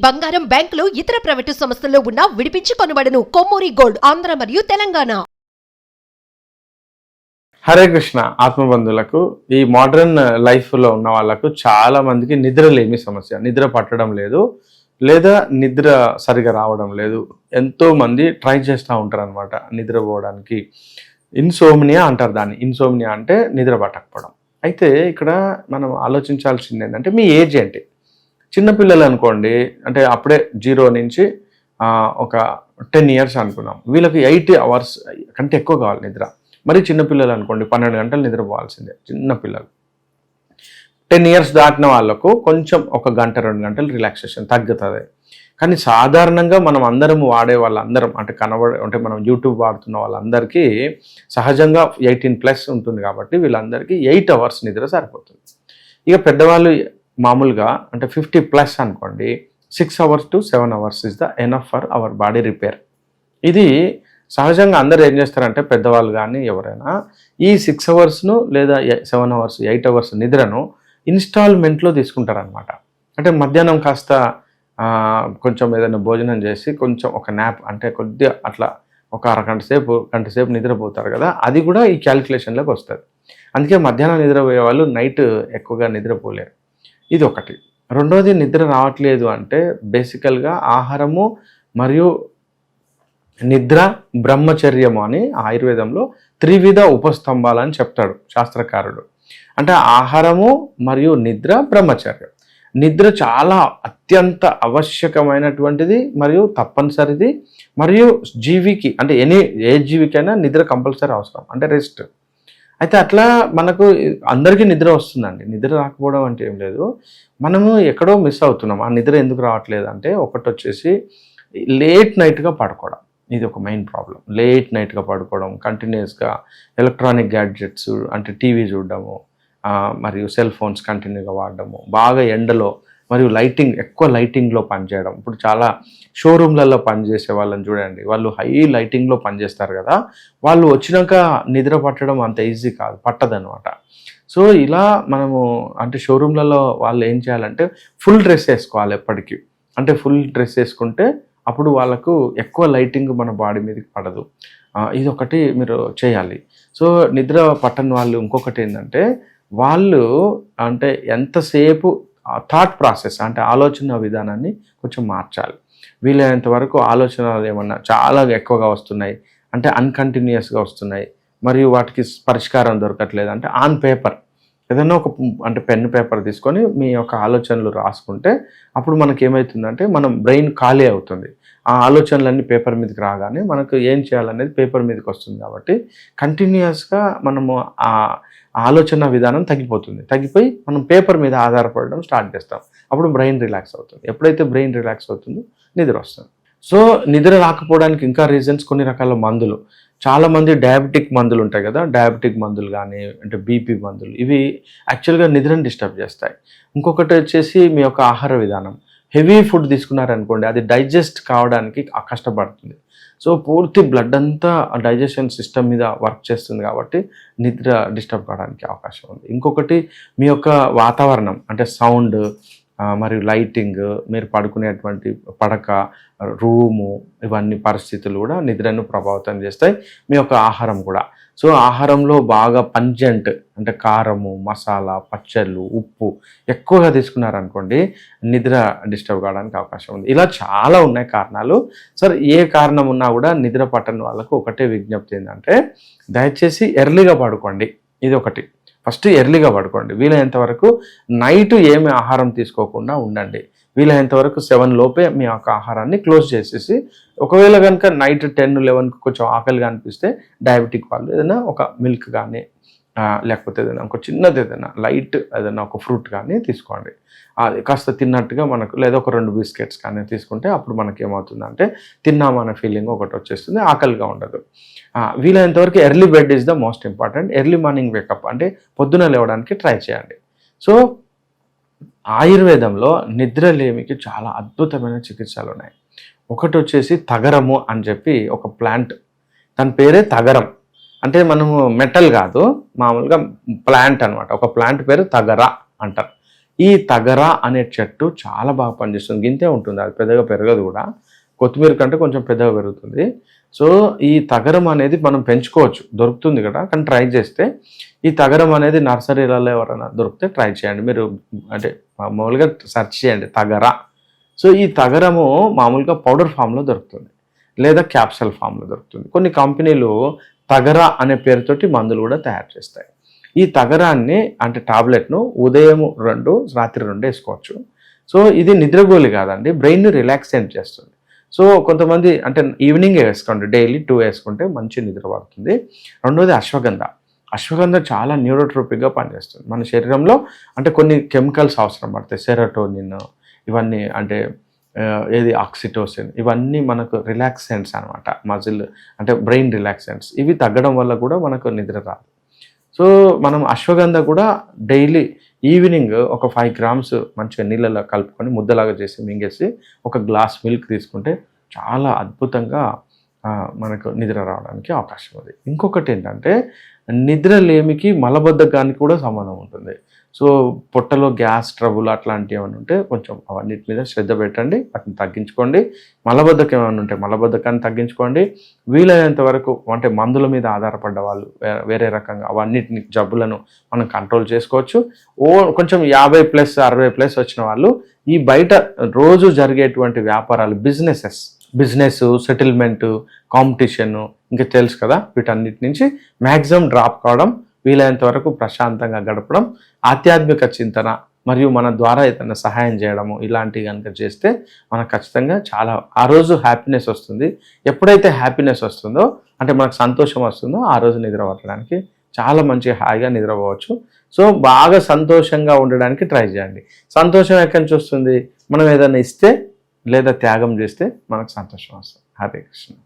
బంగారం, బ్యాంకులు, ఇతర ప్రైవేటు సంస్థల్లో ఉన్న విడిపించి కొనబడును. కొమ్మూరి గోల్డ్, ఆంధ్ర మరియు తెలంగాణ. హరే కృష్ణ ఆత్మబంధువులకు, ఈ మోడర్న్ లైఫ్లో ఉన్న వాళ్ళకు చాలా మందికి నిద్రలేమి సమస్య, నిద్ర పట్టడం లేదు లేదా నిద్ర సరిగా రావడం లేదు. ఎంతో మంది ట్రై చేస్తూ ఉంటారు అనమాట నిద్రపోవడానికి. ఇన్సోమ్నియా అంటారు దాన్ని. ఇన్సోమ్నియా అంటే నిద్ర పట్టకపోవడం. అయితే ఇక్కడ మనం ఆలోచించాల్సింది ఏంటంటే, మీ ఏజ్ ఏంటి? చిన్నపిల్లలు అనుకోండి, అంటే అప్పుడే 0 నుంచి ఒక 10 ఇయర్స్ అనుకున్నాం, వీళ్ళకి 8 hours కంటే ఎక్కువ కావాలి నిద్ర. మరి చిన్నపిల్లలు అనుకోండి 12 గంటలు నిద్రపోవాల్సిందే చిన్నపిల్లలు. 10 ఇయర్స్ దాటిన వాళ్ళకు కొంచెం 1 గంట 2 గంటలు రిలాక్సేషన్ తగ్గుతుంది. కానీ సాధారణంగా మనం అందరం వాడే వాళ్ళందరం అంటే మనం యూట్యూబ్ వాడుతున్న వాళ్ళందరికీ సహజంగా 18+ ఉంటుంది కాబట్టి వీళ్ళందరికీ 8 hours నిద్ర సరిపోతుంది. ఇక పెద్దవాళ్ళు మామూలుగా అంటే 50+ అనుకోండి, 6 hours to 7 hours is the enough for our body repair. ఇది సహజంగా అందరూ ఏం చేస్తారంటే, పెద్దవాళ్ళు కానీ ఎవరైనా ఈ 6 hours లేదా 7 hours 8 hours నిద్రను ఇన్స్టాల్మెంట్లో తీసుకుంటారనమాట. అంటే మధ్యాహ్నం కాస్త కొంచెం ఏదైనా భోజనం చేసి కొంచెం ఒక న్యాప్, అంటే కొద్దిగా అట్లా ఒక గంట సేపు నిద్రపోతారు కదా, అది కూడా ఈ క్యాలిక్యులేషన్లోకి వస్తుంది. అందుకే మధ్యాహ్నం నిద్రపోయే వాళ్ళు నైట్ ఎక్కువగా నిద్రపోలేరు. ఇది ఒకటి. రెండోది, నిద్ర రావట్లేదు అంటే బేసికల్గా ఆహారము మరియు నిద్ర బ్రహ్మచర్యము అని ఆయుర్వేదంలో 3 ఉపస్తంభాలని చెప్తాడు శాస్త్రకారుడు. అంటే ఆహారము మరియు నిద్ర, బ్రహ్మచర్యం. నిద్ర చాలా అత్యంత ఆవశ్యకమైనటువంటిది మరియు తప్పనిసరిది. మరియు జీవికి, అంటే ఏ జీవికైనా నిద్ర కంపల్సరీ అవసరం, అంటే రెస్ట్. అయితే అట్లా మనకు అందరికీ నిద్ర వస్తుందండి. నిద్ర రాకపోవడం అంటే ఏం లేదు, మనము ఎక్కడో మిస్ అవుతున్నాం. ఆ నిద్ర ఎందుకు రావట్లేదు అంటే, ఒకటి వచ్చేసి లేట్ నైట్గా పడుకోవడం. ఇది ఒక మెయిన్ ప్రాబ్లం. లేట్ నైట్గా పడుకోవడం, కంటిన్యూస్గా ఎలక్ట్రానిక్ గ్యాడ్జెట్స్ అంటే టీవీ చూడడము, మరియు సెల్ ఫోన్స్ కంటిన్యూగా వాడడము, బాగా ఎండలో మరియు ఎక్కువ లైటింగ్లో పనిచేయడం. ఇప్పుడు చాలా షోరూమ్లలో పనిచేసే వాళ్ళని చూడండి, వాళ్ళు హై లైటింగ్లో పనిచేస్తారు కదా, వాళ్ళు వచ్చినాక నిద్ర పట్టడం అంత ఈజీ కాదు, పట్టదనమాట. సో ఇలా మనము అంటే షోరూమ్లలో వాళ్ళు ఏం చేయాలంటే ఫుల్ డ్రెస్ వేసుకోవాలి ఎప్పటికీ. అంటే ఫుల్ డ్రెస్ వేసుకుంటే అప్పుడు వాళ్ళకు ఎక్కువ లైటింగ్ మన బాడీ మీదకి పడదు. ఇది ఒకటి మీరు చేయాలి. సో నిద్ర పట్టని వాళ్ళు ఇంకొకటి ఏంటంటే, వాళ్ళు అంటే ఎంతసేపు థాట్ ప్రాసెస్ అంటే ఆలోచన విధానాన్ని కొంచెం మార్చాలి. వీలైనంత వరకు ఆలోచనలు ఏమన్నా చాలా ఎక్కువగా వస్తున్నాయి అంటే అన్కంటిన్యూస్గా వస్తున్నాయి, మరియు వాటికి పరిష్కారం దొరకట్లేదు అంటే ఆన్ పేపర్ ఏదైనా ఒక అంటే పెన్ పేపర్ తీసుకొని మీ యొక్క ఆలోచనలు రాసుకుంటే అప్పుడు మనకి ఏమవుతుందంటే, మనం బ్రెయిన్ ఖాళీ అవుతుంది. ఆ ఆలోచనలన్నీ పేపర్ మీదకి రాగానే మనకు ఏం చేయాలనేది పేపర్ మీదకి వస్తుంది. కాబట్టి కంటిన్యూస్గా మనము ఆ ఆలోచన విధానం తగ్గిపోయి మనం పేపర్ మీద ఆధారపడడం స్టార్ట్ చేస్తాం. అప్పుడు బ్రెయిన్ రిలాక్స్ అవుతుంది. ఎప్పుడైతే బ్రెయిన్ రిలాక్స్ అవుతుందో నిద్ర వస్తుంది. సో నిద్ర రాకపోవడానికి ఇంకా రీజన్స్, కొన్ని రకాల మందులు. చాలామంది డయాబెటిక్ మందులు ఉంటాయి కదా, డయాబెటిక్ మందులు కానీ అంటే బీపీ మందులు, ఇవి యాక్చువల్గా నిద్రను డిస్టర్బ్ చేస్తాయి. ఇంకొకటి వచ్చేసి మీ యొక్క ఆహార విధానం. హెవీ ఫుడ్ తీసుకున్నారనుకోండి, అది డైజెస్ట్ కావడానికి కష్టపడుతుంది. సో పూర్తి బ్లడ్ అంతా డైజెషన్ సిస్టమ్ మీద వర్క్ చేస్తుంది కాబట్టి నిద్ర డిస్టర్బ్ కావడానికి అవకాశం ఉంది. ఇంకొకటి మీ యొక్క వాతావరణం, అంటే సౌండ్ మరియు లైటింగ్, మీరు పడుకునేటువంటి పడక, రూము, ఇవన్నీ పరిస్థితులు కూడా నిద్రను ప్రభావితం చేస్తాయి. మీ యొక్క ఆహారం కూడా. సో ఆహారంలో బాగా పంజెంట్ అంటే కారము, మసాలా, పచ్చళ్ళు, ఉప్పు ఎక్కువగా తీసుకున్నారనుకోండి, నిద్ర డిస్టర్బ్ కావడానికి అవకాశం ఉంది. ఇలా చాలా ఉన్నాయి కారణాలు. సరే, ఏ కారణం ఉన్నా కూడా నిద్ర పట్టని వాళ్ళకు ఒకటే విజ్ఞప్తి ఏంటంటే, దయచేసి ఎర్లీగా పడుకోండి. ఇది ఒకటి. ఫస్ట్ ఎర్లీగా పడుకోండి. వీలైనంత వరకు నైట్ ఏమి ఆహారం తీసుకోకుండా ఉండండి. వీలైనంత వరకు 7 లోపే మీ యొక్క ఆహారాన్ని క్లోజ్ చేసేసి, ఒకవేళ కనుక నైట్ 10-11 కొంచెం ఆకలిగా అనిపిస్తే డయాబెటిక్ వాళ్ళు ఏదైనా ఒక మిల్క్ కానీ లేకపోతే ఏదైనా ఒక చిన్నది ఏదైనా లైట్ ఏదైనా ఒక ఫ్రూట్ కానీ తీసుకోండి. అది కాస్త తిన్నట్టుగా మనకు, లేదా ఒక 2 బిస్కెట్స్ కానీ తీసుకుంటే అప్పుడు మనకి ఏమవుతుందంటే తిన్నామనే ఫీలింగ్ ఒకటి వచ్చేస్తుంది, ఆకలిగా ఉండదు. వీలైనంత వరకు early bed is the most important. Early morning wake up అంటే పొద్దున లేవడానికి ట్రై చేయండి. సో ఆయుర్వేదంలో నిద్రలేమికి చాలా అద్భుతమైన చికిత్సలు ఉన్నాయి. ఒకటి వచ్చేసి తగరము అని చెప్పి ఒక ప్లాంట్, దాని పేరే తగరం. అంటే మనము మెటల్ కాదు, మామూలుగా ప్లాంట్ అనమాట. ఒక ప్లాంట్ పేరు తగర అంటారు. ఈ తగర అనే చెట్టు చాలా బాగా పనిచేస్తుంది. గింతే ఉంటుంది, అది పెద్దగా పెరగదు కూడా, కొత్తిమీర కంటే కొంచెం పెద్దగా పెరుగుతుంది. సో ఈ తగరం అనేది మనం పెంచుకోవచ్చు, దొరుకుతుంది కదా, కానీ ట్రై చేస్తే ఈ తగరం అనేది నర్సరీలలో ఎవరైనా దొరికితే ట్రై చేయండి. మీరు అంటే మామూలుగా సెర్చ్ చేయండి తగర. సో ఈ తగరము మామూలుగా పౌడర్ ఫామ్లో దొరుకుతుంది, లేదా క్యాప్సూల్ ఫామ్లో దొరుకుతుంది. కొన్ని కంపెనీలు తగర అనే పేరుతోటి మందులు కూడా తయారు చేస్తాయి. ఈ తగరాన్ని అంటే టాబ్లెట్ను ఉదయం 2 రాత్రి 2 వేసుకోవచ్చు. సో ఇది నిద్రగోలి కాదండి, బ్రెయిన్ని రిలాక్సేట్ చేస్తుంది. సో కొంతమంది అంటే ఈవినింగ్ వేసుకోండి, డైలీ 2 వేసుకుంటే మంచి నిద్ర పడుతుంది. రెండోది అశ్వగంధ. అశ్వగంధ చాలా న్యూరోట్రోపిక్గా పనిచేస్తుంది మన శరీరంలో. అంటే కొన్ని కెమికల్స్ అవసరం పడతాయి, సెరోటోనిన్ ఇవన్నీ, అంటే ఏది ఆక్సిటోసిన్, ఇవన్నీ మనకు రిలాక్సెంట్స్ అనమాట. మజిల్ అంటే బ్రెయిన్ రిలాక్సెంట్స్, ఇవి తగ్గడం వల్ల కూడా మనకు నిద్ర రాదు. సో మనం అశ్వగంధ కూడా డైలీ ఈవినింగ్ ఒక 5 grams మంచిగా నీళ్ళలో కలుపుకొని ముద్దలాగా చేసి మింగేసి ఒక గ్లాస్ మిల్క్ తీసుకుంటే చాలా అద్భుతంగా మనకు నిద్ర రావడానికి అవకాశం ఉంది. ఇంకొకటి ఏంటంటే నిద్రలేమికి మలబద్ధకానికి కూడా సంబంధం ఉంటుంది. సో పొట్టలో గ్యాస్ ట్రబుల్ అట్లాంటివి ఏమైనా ఉంటే కొంచెం అవన్నిటి మీద శ్రద్ధ పెట్టండి, వాటిని తగ్గించుకోండి. మలబద్ధకం ఏమైనా ఉంటే మలబద్ధకాన్ని తగ్గించుకోండి. వీలైనంత వరకు అంటే మందుల మీద ఆధారపడ్డ వాళ్ళు వేరే రకంగా అవన్నిటిని జబ్బులను మనం కంట్రోల్ చేసుకోవచ్చు. కొంచెం 50+ 60+ వచ్చిన వాళ్ళు ఈ బయట రోజు జరిగేటువంటి వ్యాపారాలు, బిజినెస్ సెటిల్మెంట్, కాంపిటీషన్ ఇంకా తెలుసు కదా, వీటన్నిటి నుంచి మ్యాక్సిమం డ్రాప్ కావడం, వీలైనంత వరకు ప్రశాంతంగా గడపడం, ఆధ్యాత్మిక చింతన మరియు మన ద్వారా ఏదైనా సహాయం చేయడము ఇలాంటివి కనుక చేస్తే మనకు ఖచ్చితంగా చాలా ఆ రోజు హ్యాపీనెస్ వస్తుంది. ఎప్పుడైతే హ్యాపీనెస్ వస్తుందో అంటే మనకు సంతోషం వస్తుందో ఆ రోజు నిద్ర పట్టడానికి చాలా మంచి హాయిగా నిద్రపోవచ్చు. సో బాగా సంతోషంగా ఉండడానికి ట్రై చేయండి. సంతోషం ఎక్కడి నుంచి వస్తుంది? మనం ఏదైనా ఇస్తే లేదా త్యాగం చేస్తే మనకు సంతోషం వస్తుంది. హరే కృష్ణ.